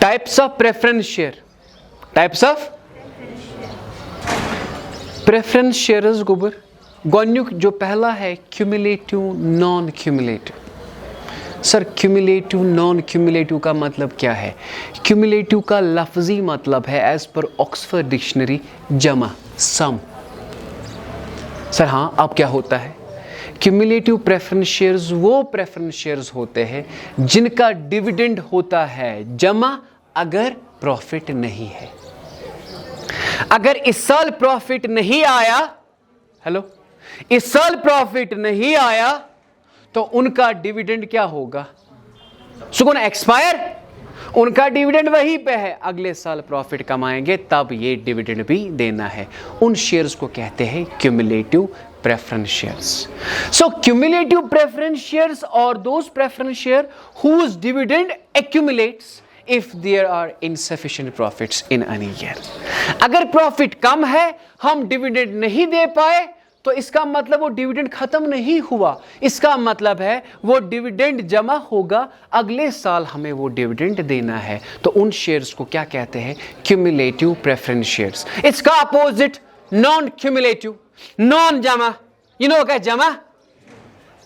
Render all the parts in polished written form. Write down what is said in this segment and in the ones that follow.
Types of preference share, types of preference shares गोबर गोन्युक जो पहला है cumulative non cumulative. Sir cumulative non cumulative का मतलब क्या है? क्यूमुलेटिव का लफ्जी मतलब है एज पर ऑक्सफोर्ड डिक्शनरी जमा, सम। सर हाँ, अब क्या होता है? क्यूमुलेटिव प्रेफरेंस शेयर्स वो प्रेफरेंस शेयर्स होते हैं जिनका डिविडेंड होता है जमा अगर प्रॉफिट नहीं है। अगर इस साल प्रॉफिट नहीं आया, हेलो, इस साल प्रॉफिट नहीं आया तो उनका डिविडेंड क्या होगा? सुकून एक्सपायर, उनका डिविडेंड वहीं पे है। अगले साल प्रॉफिट कमाएंगे तब ये डिविडेंड भी देना है। उन शेयर्स को कहते हैं cumulative preference shares. So cumulative preference shares are those preference share whose dividend accumulates if there are insufficient profits in any year. अगर प्रॉफिट कम है, हम डिविडेंड नहीं दे पाए, तो इसका मतलब वो डिविडेंड खत्म नहीं हुआ। इसका मतलब है वो डिविडेंड जमा होगा, अगले साल हमें वो डिविडेंड देना है। तो उन शेयर्स को क्या कहते हैं? Cumulative preference shares. इसका अपोजिट नॉन क्यूमुलेटिव, नॉन जमा। यू नो क्या जमा?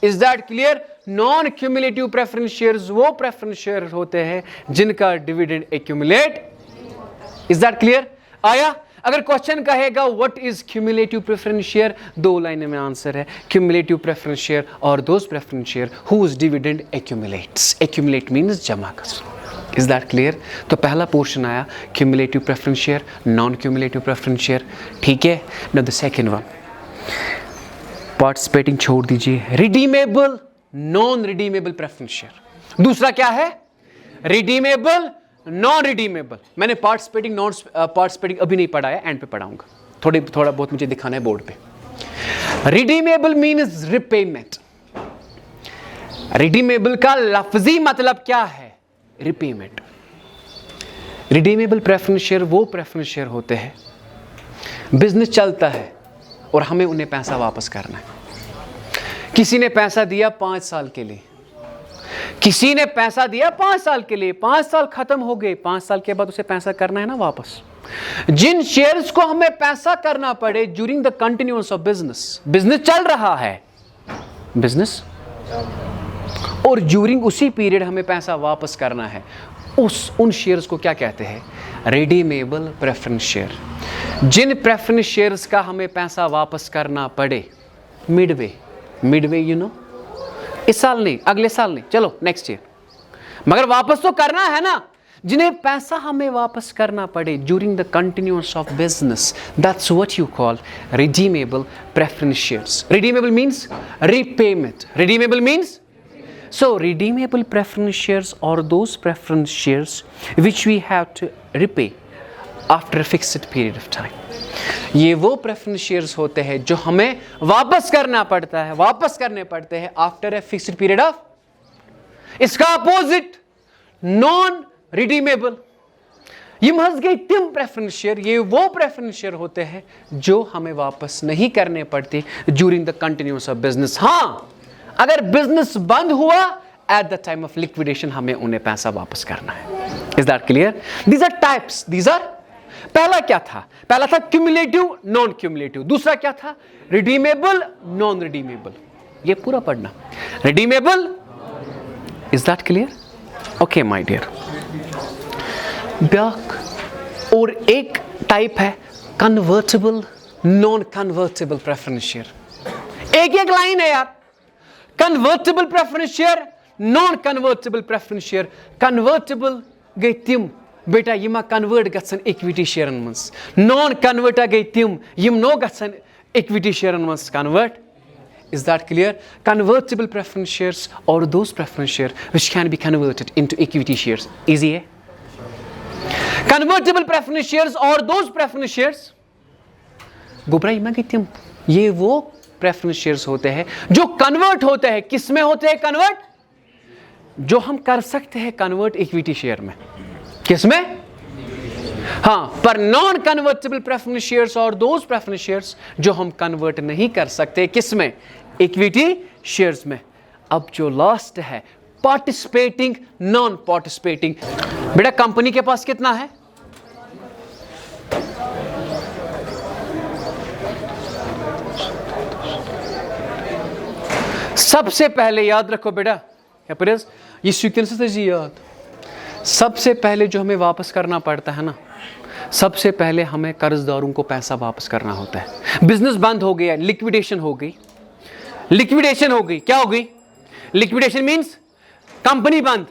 Is that clear? Non cumulative preference shares वो प्रेफरेंस शेयर होते हैं जिनका dividend accumulate. Is that clear? आया? अगर क्वेश्चन कहेगा what is cumulative preference share, 2 line में आंसर है क्यूमुलेटिव प्रेफरेंस शेयर और those preference share whose dividend accumulates. Accumulate means जमा करना। Is that clear? तो पहला पोर्शन आया cumulative preference share, non cumulative preference share. ठीक है, now the second one, participating छोड़ दीजिए, redeemable non redeemable preference share. दूसरा क्या है? Redeemable non redeemable. मैंने पार्टिसिपेटिंग नॉन पार्टिसिपेटिंग अभी नहीं पढ़ाया, एंड पे पढ़ाऊंगा। थोड़ा बहुत मुझे दिखाना है बोर्ड पे। Redeemable means repayment. रिडीमेबल का लफ्जी मतलब क्या है? रिपेमेंट। रिडीमेबल प्रेफरेंस शेयर वो प्रेफरेंस शेयर होते हैं, बिजनेस चलता है और हमें उन्हें पैसा वापस करना है। किसी ने पैसा दिया 5 साल के लिए, किसी ने पैसा दिया 5 साल के लिए, 5 साल खत्म हो गए, 5 साल के बाद उसे पैसा करना है ना वापस। जिन शेयर्स को हमें पैसा करना पड़े during the continuance of business, business चल रहा है, बिजनेस, और ड्यूरिंग उसी पीरियड हमें पैसा वापस करना है, उन शेयर्स को क्या कहते हैं? Redeemable preference share. जिन प्रेफरेंस शेयर्स का हमें पैसा वापस करना पड़े मिडवे, मिडवे यू नो, इस साल नहीं, अगले साल नहीं, चलो नेक्स्ट ईयर, मगर वापस तो करना है ना। जिन्हें पैसा हमें वापस करना पड़े during the continuance of business, that's what you call redeemable preference shares. Redeemable means repayment, redeemable means, so redeemable preference shares are those preference shares which we have to repay after a fixed period of time. ये वो preference shares होते हैं जो हमें वापस करना पड़ता है, वापस करने पड़ते हैं after a fixed period of. इसका अपोजिट नॉन रिडीमेबल। यम हज गई तिम प्रेफरेंस शेयर, ये वो प्रेफरेंस शेयर होते हैं जो हमें वापस नहीं करने पड़ते during the continuance of business. हाँ, अगर बिजनेस बंद हुआ at the time of liquidation हमें उन्हें पैसा वापस करना है। Is that clear? These are types, these are. पहला क्या था? पहला था क्यूमुलेटिव नॉन क्यूमुलेटिव। दूसरा क्या था? Redeemable non redeemable. ये पूरा पढ़ना, redeemable. Is that clear? Okay my dear. ब्याक और एक टाइप है convertible non convertible preference share. एक एक लाइन है यार। Convertible preference share, non convertible preference share. Convertible गई तिम बेटा यमा कन्वर्ट गसन इक्विटी शेयरन मस, नॉन कन्वर्ट गई तिम यम नो गसन इक्विटी शेयरन मस convert. Is that clear? Convertible preference shares or those preference shares which can be converted into equity shares. Easy है? Convertible preference shares or those preference shares, गोबरा यमा गई तिम, ये वो प्रेफरेंस शेयर्स होते हैं जो कन्वर्ट होते हैं। किस में होते हैं कन्वर्ट? जो हम कर सकते हैं कन्वर्ट इक्विटी शेयर में। किस में? हाँ, पर नॉन कन्वर्टेबल प्रेफरेंस शेयर्स और दोज प्रेफरेंस शेयर्स जो हम कन्वर्ट नहीं कर सकते, किस में? इक्विटी शेयर्स में। अब जो लास्ट है पार्टिसिपेटिंग, नॉन पार्टिसिपेटिंग। बेटा कंपनी के पास कितना है? सबसे पहले याद रखो बेटा, ये सीक्वेंस से याद, सबसे पहले जो हमें वापस करना पड़ता है ना, सबसे पहले हमें कर्जदारों को पैसा वापस करना होता है। बिजनेस बंद हो गया, लिक्विडेशन हो गई, लिक्विडेशन हो गई, क्या हो गई? लिक्विडेशन मींस कंपनी बंद।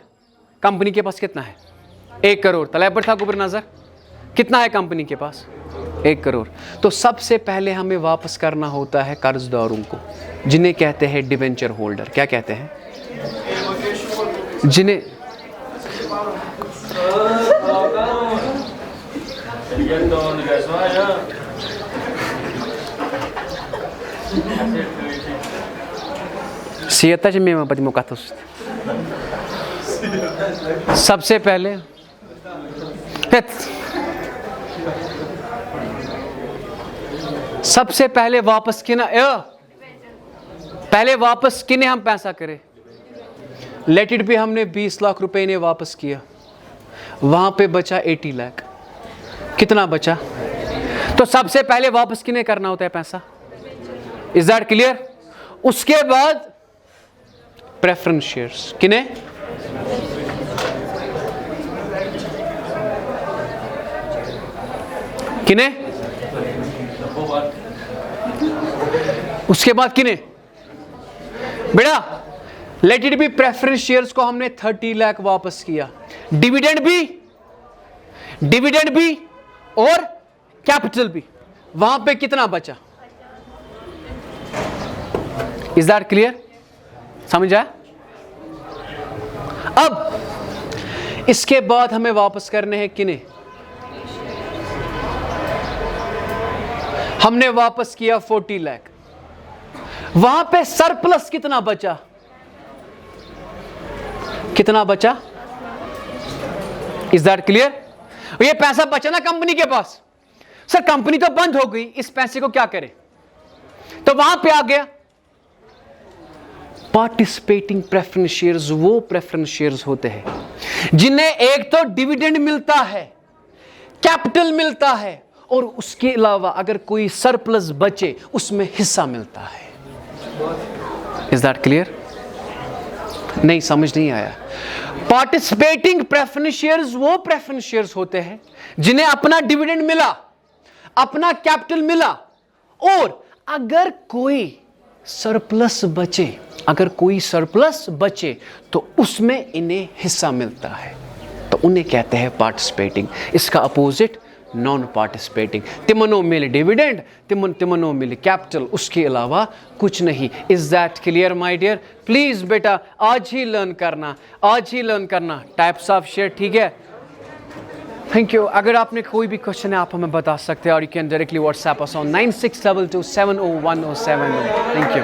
कंपनी के पास कितना है? 1 करोड़। तलैबर था गुबर नजर, कितना है कंपनी के पास? 1 करोड़। तो सबसे पहले हमें वापस करना होता है कर्जदारों को, जिन्हें कहते हैं डिवेंचर होल्डर। क्या कहते हैं? जिन्हें सियता जी में बदी मुकातुस। सबसे पहले वापस किना, पहले वापस किने हम पैसा करें? लेट इट भी हमने 20 लाख रुपए इन्हें वापस किया, वहां पे बचा 80 लाख। कितना बचा? तो सबसे पहले वापस किने करना होता है पैसा? Is that clear? उसके बाद प्रेफरेंस शेयर्स किने? किने? उसके बाद किने? बेटा let it be preference shares को हमने 30 लाख वापस किया, डिविडेंड भी और कैपिटल भी। वहां पे कितना बचा? Is that clear? समझ आया? अब इसके बाद हमें वापस करने हैं किने? हमने वापस किया 40 लाख, वहां पे सरप्लस कितना बचा? कितना बचा? Is that clear? ये पैसा बचा ना कंपनी के पास। सर कंपनी तो बंद हो गई, इस पैसे को क्या करें? तो वहां पे आ गया पार्टिसिपेटिंग प्रेफरेंस शेयर्स। वो प्रेफरेंस शेयर्स होते हैं जिन्हें एक तो डिविडेंड मिलता है, कैपिटल मिलता है, और उसके अलावा अगर कोई सरप्लस बचे उसमें हिस्सा मिलता है। Is that clear? नहीं, समझ नहीं आया। पार्टिसिपेटिंग प्रेफरेंस शेयर्स वो प्रेफरेंस शेयर्स होते हैं जिन्हें अपना डिविडेंड मिला, अपना कैपिटल मिला, और अगर कोई सरप्लस बचे तो उसमें इन्हें हिस्सा मिलता है, तो उन्हें कहते हैं पार्टिसिपेटिंग। इसका अपोजिट नॉन पार्टिसिपेटिंग। तिमनो मिले डिविडेंड, तिमनो मिले कैपिटल, उसके अलावा कुछ नहीं। Is that clear my dear? Please बेटा आज ही लर्न करना टाइप्स ऑफ शेयर, ठीक है? Thank you. अगर आपने कोई भी क्वेश्चन है आप हमें बता सकते हैं, और you can directly WhatsApp us on 9622701070। Thank you.